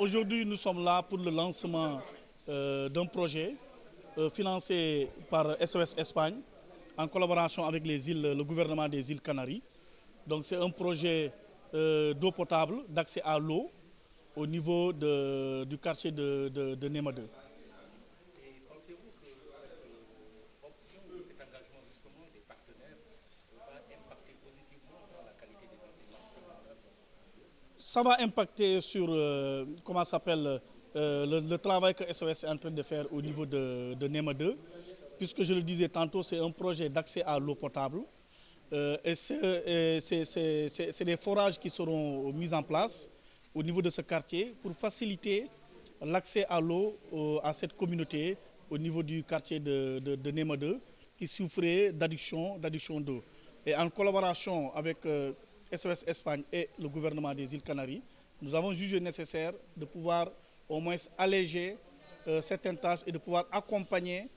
Aujourd'hui, nous sommes là pour le lancement d'un projet financé par SOS Espagne en collaboration avec le gouvernement des îles Canaries. Donc c'est un projet d'eau potable, d'accès à l'eau au niveau du quartier de Nema 2. Et pensez-vous que cette option, cet engagement justement des partenaires va impacter positivement dans la qualité des enseignements secondaires? Ça va impacter sur comment s'appelle le travail que SOS est en train de faire au niveau de Nema 2, puisque je le disais tantôt, c'est un projet d'accès à l'eau potable. Et c'est des forages qui seront mis en place au niveau de ce quartier pour faciliter l'accès à l'eau à cette communauté au niveau du quartier de Nema 2 qui souffrait d'addiction d'eau. Et en collaboration avec SOS Espagne et le gouvernement des îles Canaries, nous avons jugé nécessaire de pouvoir au moins alléger certaines tâches et de pouvoir accompagner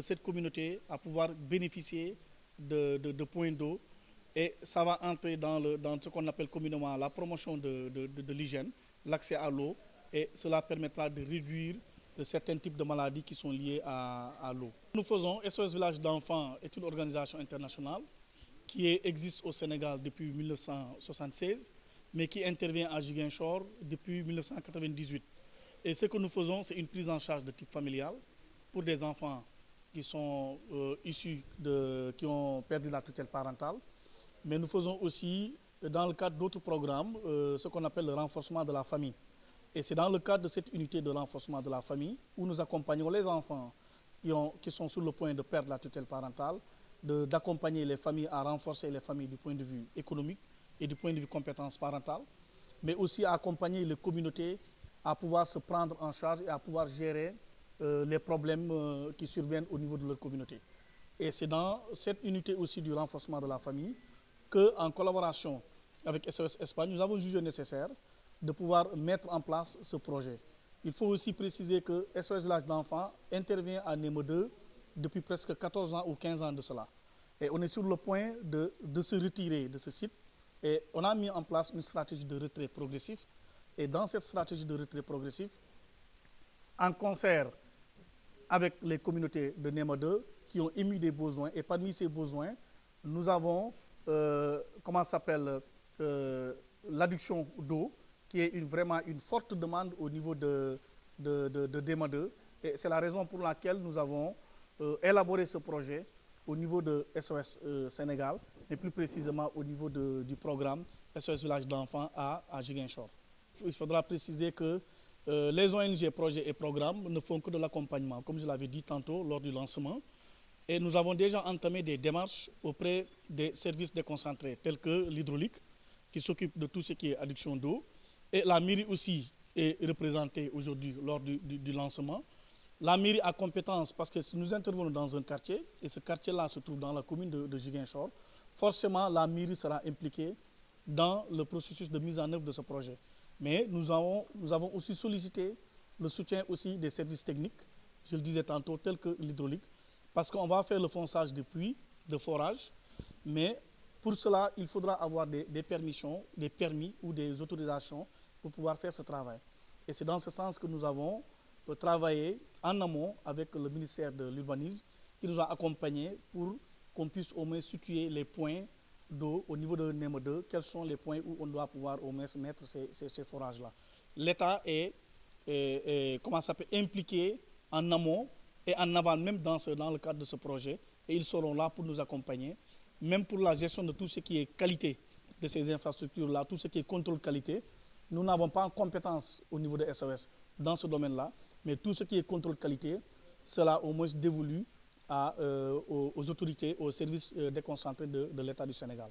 cette communauté à pouvoir bénéficier de points d'eau. Et ça va entrer dans ce qu'on appelle communément la promotion de l'hygiène, l'accès à l'eau, et cela permettra de réduire certains types de maladies qui sont liées à l'eau. Nous faisons, SOS Village d'enfants est une organisation internationale qui existe au Sénégal depuis 1976, mais qui intervient à Ziguinchor depuis 1998. Et ce que nous faisons, c'est une prise en charge de type familial pour des enfants qui sont qui ont perdu la tutelle parentale. Mais nous faisons aussi, dans le cadre d'autres programmes, ce qu'on appelle le renforcement de la famille. Et c'est dans le cadre de cette unité de renforcement de la famille où nous accompagnons les enfants qui sont sur le point de perdre la tutelle parentale, d'accompagner les familles à renforcer les familles du point de vue économique et du point de vue compétences parentales, mais aussi à accompagner les communautés à pouvoir se prendre en charge et à pouvoir gérer les problèmes qui surviennent au niveau de leur communauté. Et c'est dans cette unité aussi du renforcement de la famille qu'en collaboration avec SOS Espagne, nous avons jugé nécessaire de pouvoir mettre en place ce projet. Il faut aussi préciser que SOS Village d'enfants intervient à Nemo 2 depuis presque 14 ans ou 15 ans de cela. Et on est sur le point de se retirer de ce site. Et on a mis en place une stratégie de retrait progressif. Et dans cette stratégie de retrait progressif, en concert avec les communautés de Nemo 2 qui ont émis des besoins, et parmi ces besoins, nous avons l'adduction d'eau, qui est vraiment une forte demande au niveau de Nema 2. Et c'est la raison pour laquelle nous avons élaboré ce projet au niveau de SOS Sénégal, et plus précisément au niveau du programme SOS Village d'enfants à Ziguinchor. Il faudra préciser que les ONG, projets et programmes ne font que de l'accompagnement, comme je l'avais dit tantôt lors du lancement. Et nous avons déjà entamé des démarches auprès des services déconcentrés, tels que l'hydraulique, qui s'occupe de tout ce qui est adduction d'eau. Et la mairie aussi est représentée aujourd'hui lors du lancement. La mairie a compétence parce que si nous intervenons dans un quartier, et ce quartier-là se trouve dans la commune de Ziguinchor, forcément la mairie sera impliquée dans le processus de mise en œuvre de ce projet. Mais nous avons aussi sollicité le soutien aussi des services techniques, je le disais tantôt, tels que l'hydraulique, parce qu'on va faire le fonçage de puits, de forage, mais pour cela, il faudra avoir des permissions, des permis ou des autorisations pour pouvoir faire ce travail. Et c'est dans ce sens que nous avons travaillé en amont avec le ministère de l'Urbanisme, qui nous a accompagnés pour qu'on puisse au moins situer les points d'eau au niveau de Nema 2, quels sont les points où on doit pouvoir au moins mettre ces forages-là. L'État est impliqué en amont et en aval, même dans le cadre de ce projet, et ils seront là pour nous accompagner, même pour la gestion de tout ce qui est qualité de ces infrastructures-là, tout ce qui est contrôle qualité. Nous n'avons pas en compétence au niveau de SOS dans ce domaine-là, mais tout ce qui est contrôle qualité, cela au moins dévolu aux autorités, aux services déconcentrés de l'État du Sénégal.